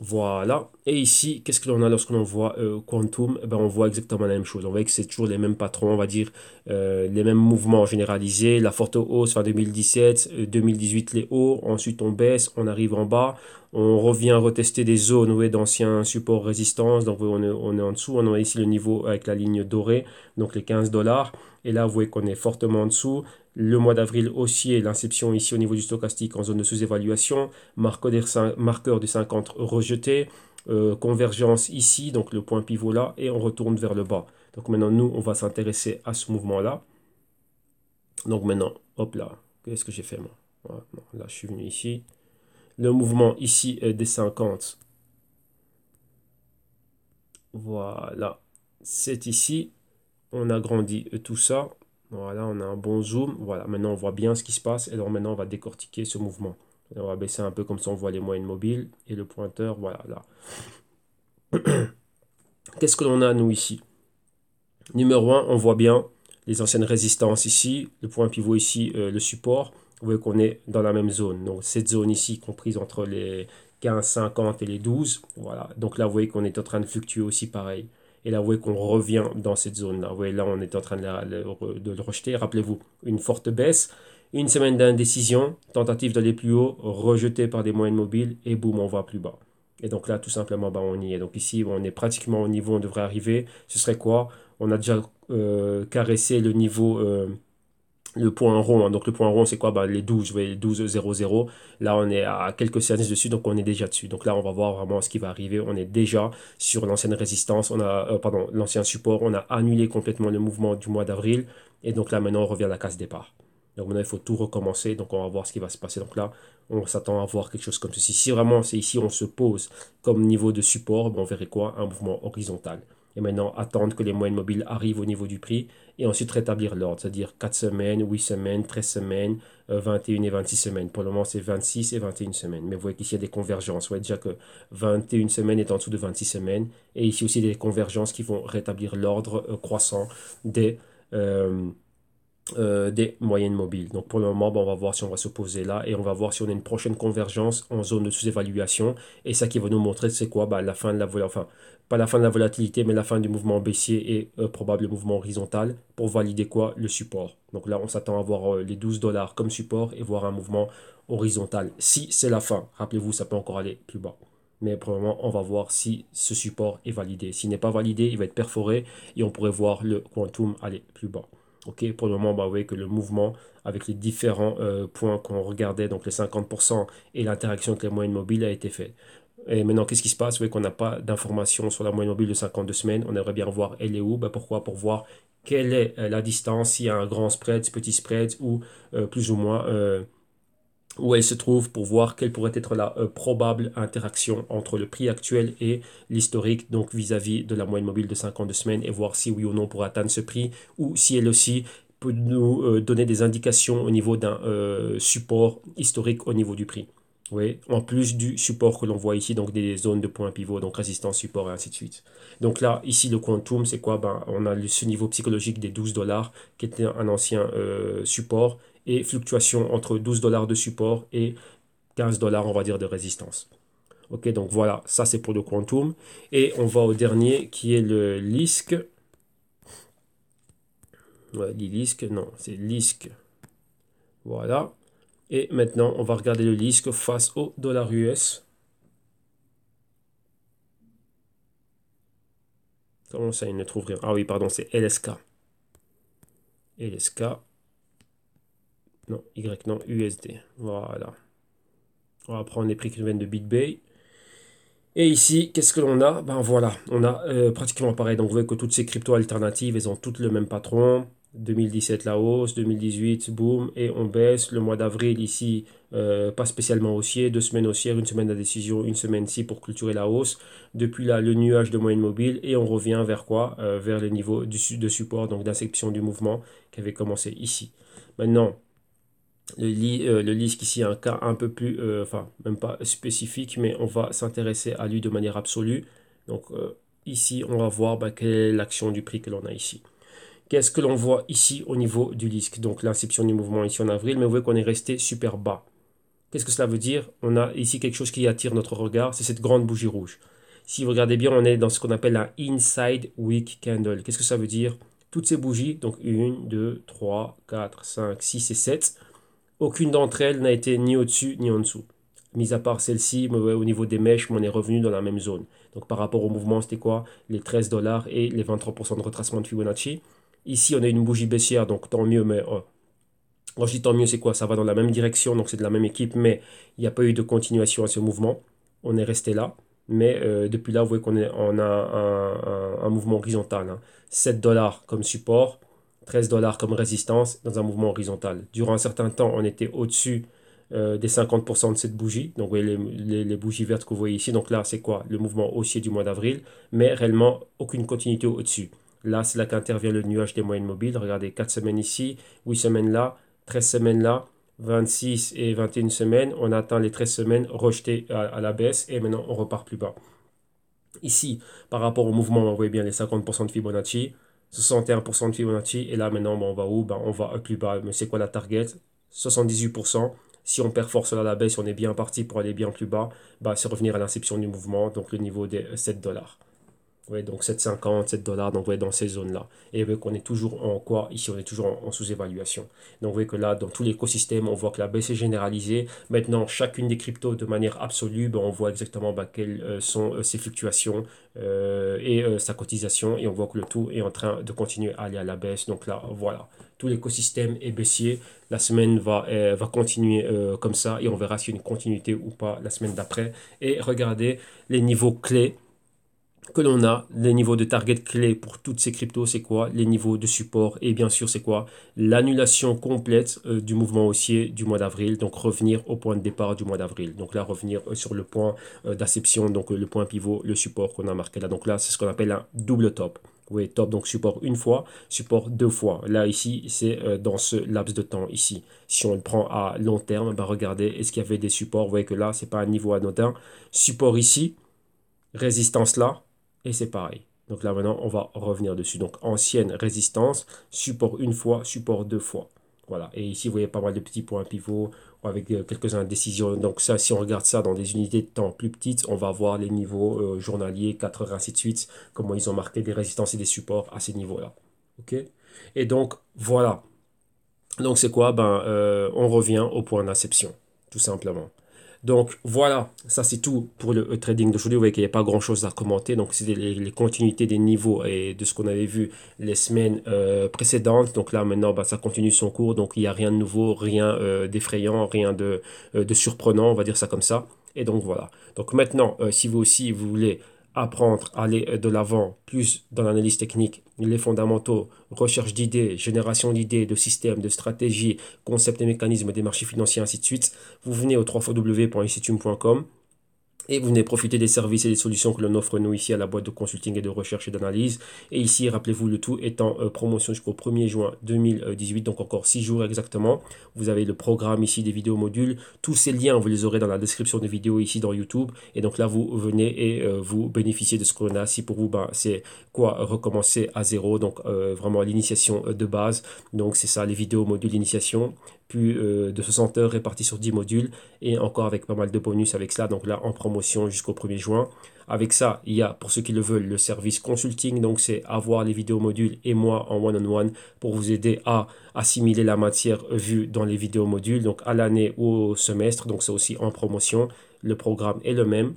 Voilà. Et ici, qu'est-ce que l'on a lorsque l'on voit Quantum? Eh ben, on voit exactement la même chose. On voit que c'est toujours les mêmes patrons, on va dire, les mêmes mouvements généralisés. La forte hausse fin 2017, 2018 les hauts, ensuite on baisse, on arrive en bas, on revient retester des zones ouais, d'anciens supports résistance. Donc on est en dessous, on a ici le niveau avec la ligne dorée, donc les 15 dollars. Et là, vous voyez qu'on est fortement en dessous. Le mois d'avril haussier, l'inception ici au niveau du stochastique en zone de sous-évaluation, marqueur de 50 rejeté, convergence ici, donc le point pivot là, et on retourne vers le bas. Donc maintenant, nous, on va s'intéresser à ce mouvement-là. Donc maintenant, hop là, qu'est-ce que j'ai fait moi? Voilà, non, là, je suis venu ici. Le mouvement ici des 50. Voilà, c'est ici. On agrandit tout ça. Voilà, on a un bon zoom. Voilà, maintenant on voit bien ce qui se passe. Et alors maintenant on va décortiquer ce mouvement. On va baisser un peu comme ça on voit les moyennes mobiles. Et le pointeur, voilà, là. Qu'est-ce que l'on a nous ici? Numéro 1, on voit bien les anciennes résistances ici. Le point pivot ici, le support. Vous voyez qu'on est dans la même zone. Donc cette zone ici comprise entre les 15, 50 et les 12. Voilà, donc là vous voyez qu'on est en train de fluctuer aussi pareil. Et là, vous voyez qu'on revient dans cette zone-là. Vous voyez, là, on est en train de le rejeter. Rappelez-vous, une forte baisse, une semaine d'indécision, tentative d'aller plus haut, rejeté par des moyennes mobiles, et boum, on va plus bas. Et donc là, tout simplement, bah, on y est. Donc ici, on est pratiquement au niveau où on devrait arriver. Ce serait quoi? On a déjà caressé le niveau, le point rond. Hein. Donc le point rond, c'est quoi? Bah, les 12, vous voyez, les 12,00. Là, on est à quelques séances dessus, donc on est déjà dessus. Donc là, on va voir vraiment ce qui va arriver. On est déjà sur l'ancienne résistance, pardon, l'ancien support. On a annulé complètement le mouvement du mois d'avril. Et donc là, maintenant, on revient à la case départ. Donc maintenant, il faut tout recommencer. Donc on va voir ce qui va se passer. Donc là, on s'attend à voir quelque chose comme ceci. Si vraiment c'est ici, on se pose comme niveau de support, bon, on verrait quoi? Un mouvement horizontal. Et maintenant, attendre que les moyennes mobiles arrivent au niveau du prix et ensuite rétablir l'ordre, c'est-à-dire 4 semaines, 8 semaines, 13 semaines, 21 et 26 semaines. Pour le moment, c'est 26 et 21 semaines. Mais vous voyez qu'ici, il y a des convergences. Vous voyez déjà que 21 semaines est en dessous de 26 semaines. Et ici aussi, des convergences qui vont rétablir l'ordre croissant des, euh, des moyennes mobiles. Donc pour le moment, on va voir si on va se poser là et on va voir si on a une prochaine convergence en zone de sous-évaluation. Et ça qui va nous montrer, c'est quoi? Bah, la fin de la enfin, pas la fin de la volatilité, mais la fin du mouvement baissier et probable mouvement horizontal pour valider quoi? Le support. Donc là, on s'attend à voir les 12 dollars comme support et voir un mouvement horizontal. Si c'est la fin, rappelez-vous, ça peut encore aller plus bas. Mais pour le moment, on va voir si ce support est validé. S'il n'est pas validé, il va être perforé et on pourrait voir le quantum aller plus bas. Ok, pour le moment, bah, vous voyez que le mouvement avec les différents points qu'on regardait, donc les 50% et l'interaction avec les moyennes mobiles a été fait. Et maintenant, qu'est-ce qui se passe? Vous voyez qu'on n'a pas d'informations sur la moyenne mobile de 52 semaines. On aimerait bien voir elle est où. Bah, pourquoi? Pour voir quelle est la distance, s'il y a un grand spread, petit spread ou plus ou moins où elle se trouve pour voir quelle pourrait être la probable interaction entre le prix actuel et l'historique, donc vis-à-vis de la moyenne mobile de 52 semaines, et voir si oui ou non on pourrait atteindre ce prix, ou si elle aussi peut nous donner des indications au niveau d'un support historique au niveau du prix. Oui, en plus du support que l'on voit ici, donc des zones de points pivot, donc résistance, support et ainsi de suite. Donc là, ici, le quantum, c'est quoi? Ben, on a ce niveau psychologique des 12 dollars, qui était un ancien support, et fluctuation entre 12 dollars de support et 15 dollars, on va dire, de résistance. Ok, donc voilà, ça c'est pour le quantum. Et on va au dernier qui est le LISC. Ouais, LISC, non, c'est LISC. Voilà. Et maintenant, on va regarder le LISC face au dollar US. Comment ça, il ne trouve rien? Ah oui, pardon, c'est LSK. LSK. Non, Y, non, USD. Voilà. On va prendre les prix qui viennent de BitBay. Et ici, qu'est-ce que l'on a? Ben voilà, on a pratiquement pareil. Donc vous voyez que toutes ces cryptos alternatives, elles ont toutes le même patron. 2017 la hausse, 2018 boum, et on baisse. Le mois d'avril ici, pas spécialement haussier, 2 semaines haussières, une semaine de décision, une semaine ci pour clôturer la hausse. Depuis là, le nuage de moyenne mobile, et on revient vers quoi? Vers le niveau de support, donc d'inception du mouvement qui avait commencé ici. Maintenant, le LISC ici a un cas un peu plus, enfin même pas spécifique, mais on va s'intéresser à lui de manière absolue. Donc ici, on va voir bah, quelle est l'action du prix que l'on a ici. Qu'est-ce que l'on voit ici au niveau du LISC? Donc l'inception du mouvement ici en avril, mais vous voyez qu'on est resté super bas. Qu'est-ce que cela veut dire? On a ici quelque chose qui attire notre regard, c'est cette grande bougie rouge. Si vous regardez bien, on est dans ce qu'on appelle un Inside Wick Candle. Qu'est-ce que ça veut dire? Toutes ces bougies, donc 1, 2, 3, 4, 5, 6 et 7, aucune d'entre elles n'a été ni au-dessus ni en dessous. Mis à part celle-ci, mais ouais, au niveau des mèches, on est revenu dans la même zone. Donc par rapport au mouvement, c'était quoi? Les 13 dollars et les 23% de retracement de Fibonacci. Ici, on a une bougie baissière, donc tant mieux, mais quand je dis tant mieux, c'est quoi? Ça va dans la même direction, donc c'est de la même équipe, mais il n'y a pas eu de continuation à ce mouvement. On est resté là. Mais depuis là, vous voyez on a un mouvement horizontal, hein. 7 dollars comme support, 13 dollars comme résistance dans un mouvement horizontal. Durant un certain temps, on était au-dessus des 50% de cette bougie. Donc, vous voyez les bougies vertes que vous voyez ici. Donc là, c'est quoi? Le mouvement haussier du mois d'avril, mais réellement aucune continuité au-dessus. Là, c'est là qu'intervient le nuage des moyennes mobiles. Regardez, 4 semaines ici, 8 semaines là, 13 semaines là, 26 et 21 semaines. On atteint les 13 semaines rejetées à la baisse et maintenant on repart plus bas. Ici, par rapport au mouvement, on voit bien les 50% de Fibonacci, 61% de Fibonacci, et là maintenant on va où? On va plus bas. Mais c'est quoi la target? 78%. Si on perforce sur la baisse, on est bien parti pour aller bien plus bas, c'est revenir à l'inception du mouvement, donc le niveau des 7 dollars. Ouais, donc 7,50, 7 dollars, donc ouais, dans ces zones-là. Et vous voyez qu'on est toujours en quoi? Ici, on est toujours en sous-évaluation. Donc vous voyez que là, dans tout l'écosystème, on voit que la baisse est généralisée. Maintenant, chacune des cryptos, de manière absolue, on voit exactement quelles sont ses fluctuations et sa cotisation. Et on voit que le tout est en train de continuer à aller à la baisse. Donc là, voilà, tout l'écosystème est baissier. La semaine va continuer comme ça et on verra s'il y a une continuité ou pas la semaine d'après. Et regardez les niveaux clés que l'on a, les niveaux de target clés pour toutes ces cryptos, c'est quoi? Les niveaux de support et bien sûr, c'est quoi? L'annulation complète du mouvement haussier du mois d'avril, donc revenir au point de départ du mois d'avril. Donc là, revenir sur le point d'acception, donc le point pivot, le support qu'on a marqué là. Donc là, c'est ce qu'on appelle un double top. Oui, top, donc support une fois, support deux fois. Là, ici, c'est dans ce laps de temps ici. Si on le prend à long terme, regardez, est-ce qu'il y avait des supports? Vous voyez que là, c'est pas un niveau anodin. Support ici, résistance là, et c'est pareil. Donc là maintenant, on va revenir dessus. Donc ancienne résistance, support une fois, support deux fois. Voilà. Et ici, vous voyez pas mal de petits points pivots avec quelques indécisions. Donc ça, si on regarde ça dans des unités de temps plus petites, on va voir les niveaux journaliers, 4 heures, ainsi de suite, comment ils ont marqué des résistances et des supports à ces niveaux-là. OK? Et donc, voilà. Donc c'est quoi? On revient au point d'inception, tout simplement. Donc voilà, ça c'est tout pour le trading d'aujourd'hui. Vous voyez qu'il n'y a pas grand-chose à commenter. Donc c'est les continuités des niveaux et de ce qu'on avait vu les semaines précédentes. Donc là maintenant, ça continue son cours. Donc il n'y a rien de nouveau, rien d'effrayant, rien de surprenant, on va dire ça comme ça. Et donc voilà. Donc maintenant, si vous aussi vous voulez apprendre à aller de l'avant, plus dans l'analyse technique, les fondamentaux, recherche d'idées, génération d'idées, de systèmes, de stratégies, concepts et mécanismes des marchés financiers, ainsi de suite, vous venez au www.institume.com et vous venez profiter des services et des solutions que l'on offre nous ici à la boîte de consulting et de recherche et d'analyse. Et ici, rappelez-vous, le tout est en promotion jusqu'au 1er juin 2018, donc encore 6 jours exactement. Vous avez le programme ici des vidéos modules. Tous ces liens, vous les aurez dans la description des vidéos ici dans YouTube. Et donc là, vous venez et vous bénéficiez de ce qu'on a. Si pour vous, c'est quoi? Recommencer à zéro, donc vraiment l'initiation de base. Donc c'est ça, les vidéos modules d'initiation. Plus de 60 heures réparties sur 10 modules et encore avec pas mal de bonus avec cela. Donc là, en promotion jusqu'au 1er juin. Avec ça, il y a, pour ceux qui le veulent, le service consulting. Donc, c'est avoir les vidéos modules et moi en one-on-one pour vous aider à assimiler la matière vue dans les vidéos modules. Donc, à l'année ou au semestre. Donc, c'est aussi en promotion. Le programme est le même.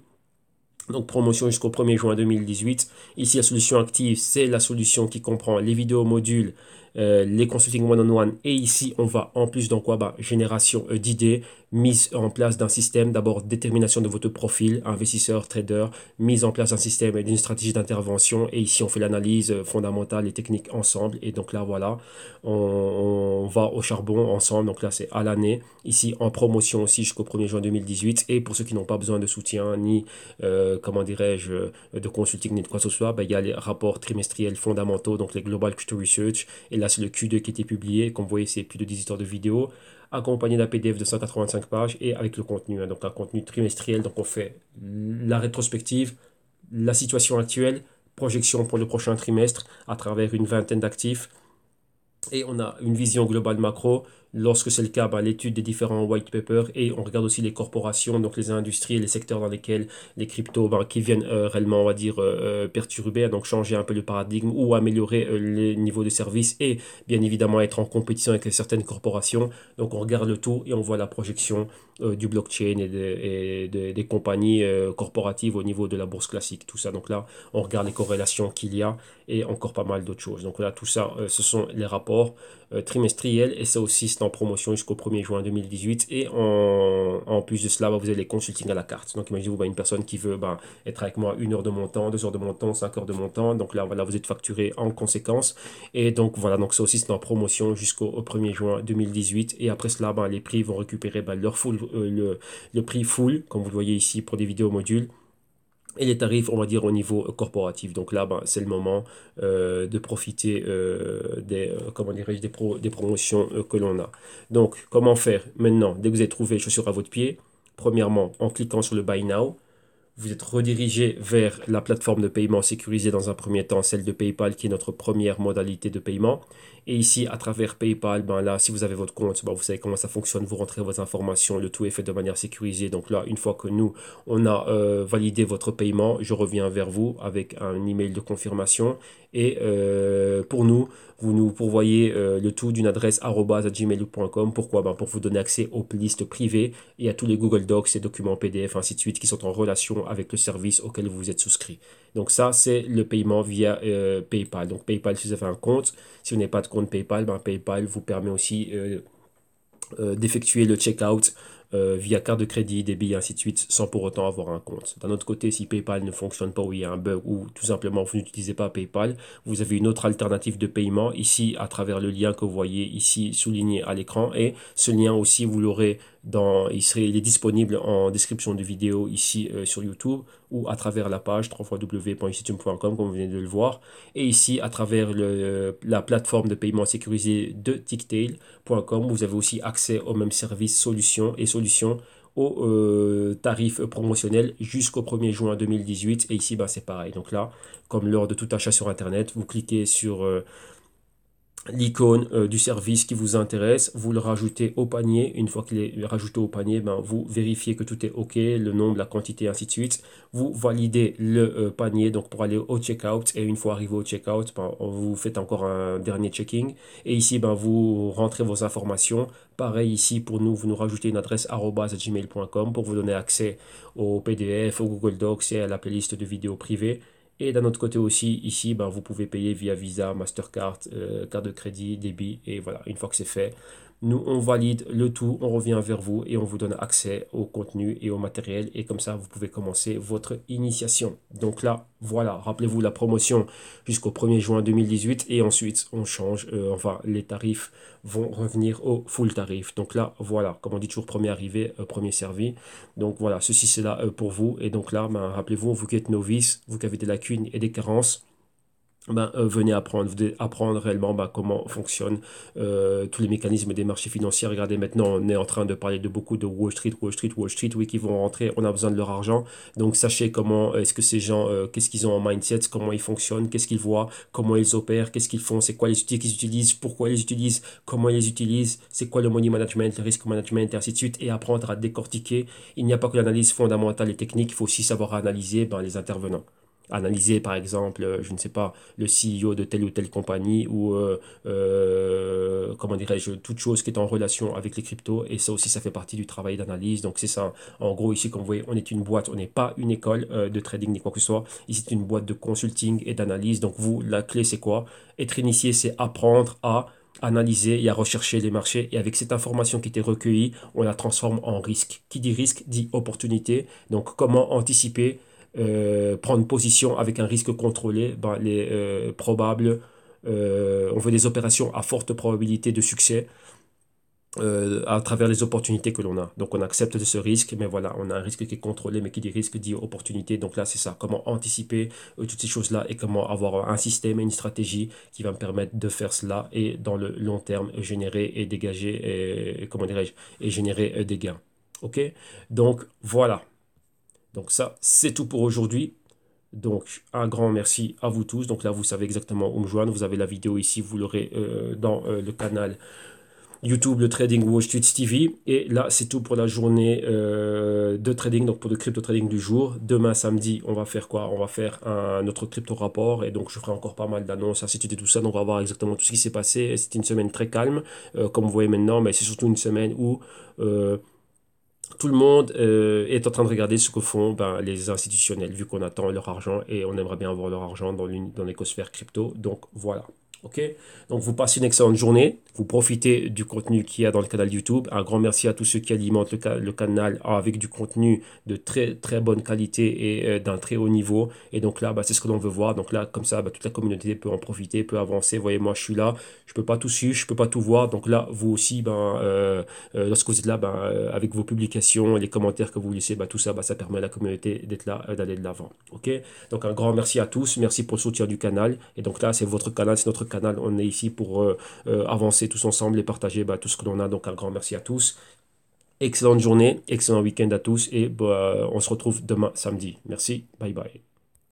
Donc, promotion jusqu'au 1er juin 2018. Ici, la solution active, c'est la solution qui comprend les vidéos modules, les consulting one-on-one. Et ici, on va en plus dans quoi? Génération d'idées, mise en place d'un système, d'abord détermination de votre profil, investisseur, trader, mise en place d'un système et d'une stratégie d'intervention. Et ici, on fait l'analyse fondamentale et technique ensemble. Et donc là, voilà, on va au charbon ensemble. Donc là, c'est à l'année. Ici, en promotion aussi jusqu'au 1er juin 2018. Et pour ceux qui n'ont pas besoin de soutien ni comment dirais-je, de consulting ni de quoi que ce soit, il y a les rapports trimestriels fondamentaux, donc les Global Q2 Research, et là c'est le Q2 qui était publié, comme vous voyez c'est plus de 10 histoires de vidéos, accompagné d'un PDF de 185 pages et avec le contenu, hein, donc un contenu trimestriel, donc on fait la rétrospective, la situation actuelle, projection pour le prochain trimestre à travers une vingtaine d'actifs, et on a une vision globale macro, Lorsque c'est le cas, ben, l'étude des différents white papers et on regarde aussi les corporations, donc les industries et les secteurs dans lesquels les cryptos ben, qui viennent réellement, on va dire, perturber, donc changer un peu le paradigme ou améliorer les niveaux de service et bien évidemment être en compétition avec certaines corporations. Donc on regarde le tout et on voit la projection du blockchain des compagnies corporatives au niveau de la bourse classique, tout ça. Donc là, on regarde les corrélations qu'il y a et encore pas mal d'autres choses. Donc là, tout ça, ce sont les rapports trimestriels et ça aussi, c'est en promotion jusqu'au 1er juin 2018. Et en plus de cela, bah, vous avez les consultings à la carte. Donc imaginez-vous bah, une personne qui veut bah, être avec moi 1 heure de mon temps, 2 heures de mon temps, 5 heures de mon temps. Donc là, voilà, vous êtes facturé en conséquence. Et donc voilà, donc ça aussi, c'est en promotion jusqu'au 1er juin 2018. Et après cela, bah, les prix vont récupérer bah, leur full, le prix full, comme vous le voyez ici pour des vidéos modules et les tarifs, on va dire, au niveau corporatif. Donc là, ben, c'est le moment de profiter comment dirais-je, des promotions que l'on a. Donc, comment faire maintenant, dès que vous avez trouvé chaussure à votre pied? Premièrement, en cliquant sur le Buy Now, vous êtes redirigé vers la plateforme de paiement sécurisée dans un premier temps, celle de PayPal, qui est notre première modalité de paiement. Et ici, à travers PayPal, ben là, si vous avez votre compte, ben vous savez comment ça fonctionne, vous rentrez vos informations, le tout est fait de manière sécurisée. Donc là, une fois que nous, on a validé votre paiement, je reviens vers vous avec un email de confirmation. Et pour nous, vous nous pourvoyez le tout d'une adresse @gmail.com. Pourquoi? Ben pour vous donner accès aux listes privées et à tous les Google Docs et documents PDF, ainsi de suite, qui sont en relation avec le service auquel vous êtes souscrit. Donc ça, c'est le paiement via PayPal. Donc PayPal, si vous avez un compte, si vous n'avez pas de compte PayPal, ben PayPal vous permet aussi d'effectuer le checkout via carte de crédit, débit, ainsi de suite, sans pour autant avoir un compte. D'un autre côté, si PayPal ne fonctionne pas ou il y a un bug ou tout simplement vous n'utilisez pas PayPal, vous avez une autre alternative de paiement ici à travers le lien que vous voyez ici souligné à l'écran et ce lien aussi vous l'aurez il est disponible en description de vidéo ici sur YouTube ou à travers la page www.youtube.com comme vous venez de le voir et ici à travers la plateforme de paiement sécurisé de Ticktail.com vous avez aussi accès au même service solutions aux tarifs promotionnels jusqu'au 1er juin 2018 et ici ben, c'est pareil donc là comme lors de tout achat sur internet vous cliquez sur l'icône du service qui vous intéresse, vous le rajoutez au panier. Une fois qu'il est rajouté au panier, ben, vous vérifiez que tout est OK, le nombre, la quantité, ainsi de suite. Vous validez le panier donc pour aller au checkout. Et une fois arrivé au checkout, ben, vous faites encore un dernier checking. Et ici, ben, vous rentrez vos informations. Pareil ici, pour nous, vous nous rajoutez une adresse @gmail.com pour vous donner accès au PDF, au Google Docs et à la playlist de vidéos privées. Et d'un autre côté aussi, ici, ben, vous pouvez payer via Visa, Mastercard, carte de crédit, débit. Et voilà, une fois que c'est fait, nous, on valide le tout, on revient vers vous et on vous donne accès au contenu et au matériel. Et comme ça, vous pouvez commencer votre initiation. Donc là, voilà, rappelez-vous la promotion jusqu'au 1er juin 2018. Et ensuite, on change, enfin, les tarifs vont revenir au full tarif. Donc là, voilà, comme on dit toujours, premier arrivé, premier servi. Donc voilà, ceci c'est là pour vous. Et donc là, ben, rappelez-vous, vous qui êtes novice, vous qui avez des lacunes et des carences, ben, venez apprendre, apprendre réellement ben, comment fonctionnent tous les mécanismes des marchés financiers. Regardez, maintenant, on est en train de parler de beaucoup de Wall Street, Wall Street, Wall Street, oui, qui vont rentrer. On a besoin de leur argent. Donc, sachez comment est-ce que ces gens, qu'est-ce qu'ils ont en mindset, comment ils fonctionnent, qu'est-ce qu'ils voient, comment ils opèrent, qu'est-ce qu'ils font, c'est quoi les outils qu'ils utilisent, pourquoi ils les utilisent, comment ils les utilisent, c'est quoi le money management, le risk management, et ainsi de suite, et apprendre à décortiquer. Il n'y a pas que l'analyse fondamentale et technique, il faut aussi savoir analyser ben, les intervenants. Analyser par exemple, je ne sais pas, le CEO de telle ou telle compagnie ou comment dirais-je, toute chose qui est en relation avec les cryptos et ça aussi ça fait partie du travail d'analyse. Donc c'est ça, en gros ici comme vous voyez on est une boîte, on n'est pas une école de trading ni quoi que ce soit, ici c'est une boîte de consulting et d'analyse. Donc vous, la clé c'est quoi? Être initié c'est apprendre à analyser et à rechercher les marchés et avec cette information qui était recueillie on la transforme en risque. Qui dit risque dit opportunité. Donc comment anticiper prendre position avec un risque contrôlé, ben, les probables, on veut des opérations à forte probabilité de succès à travers les opportunités que l'on a. Donc on accepte de ce risque, mais voilà, on a un risque qui est contrôlé, mais qui dit risque dit opportunité. Donc là, c'est ça, comment anticiper toutes ces choses-là et comment avoir un système et une stratégie qui va me permettre de faire cela et dans le long terme générer et dégager, comment dirais-je, et générer des gains. Ok? Donc voilà. Donc ça, c'est tout pour aujourd'hui. Donc, un grand merci à vous tous. Donc là, vous savez exactement où me joindre. Vous avez la vidéo ici, vous l'aurez dans le canal YouTube, le Trading Watch Twitch TV. Et là, c'est tout pour la journée de trading, donc pour le crypto trading du jour. Demain, samedi, on va faire quoi? On va faire notre crypto rapport. Et donc, je ferai encore pas mal d'annonces, ainsi de suite et tout ça. Donc, on va voir exactement tout ce qui s'est passé. C'était une semaine très calme, comme vous voyez maintenant. Mais c'est surtout une semaine où tout le monde est en train de regarder ce que font les institutionnels, vu qu'on attend leur argent et on aimerait bien avoir leur argent dans l'écosphère crypto. Donc, voilà. Ok, donc vous passez une excellente journée, vous profitez du contenu qu'il y a dans le canal YouTube. Un grand merci à tous ceux qui alimentent le canal avec du contenu de très très bonne qualité et d'un très haut niveau. Et donc là, c'est ce que l'on veut voir. Donc là, comme ça, toute la communauté peut en profiter, peut avancer. Vous voyez, moi je suis là, je peux pas tout suivre, je peux pas tout voir. Donc là, vous aussi, lorsque vous êtes là, avec vos publications, les commentaires que vous laissez, tout ça, ça permet à la communauté d'être là, d'aller de l'avant. Ok, donc un grand merci à tous, merci pour le soutien du canal. Et donc là, c'est votre canal, c'est notre canal. On est ici pour avancer tous ensemble et partager tout ce que l'on a. Donc un grand merci à tous. Excellente journée, excellent week-end à tous et on se retrouve demain samedi. Merci, bye bye.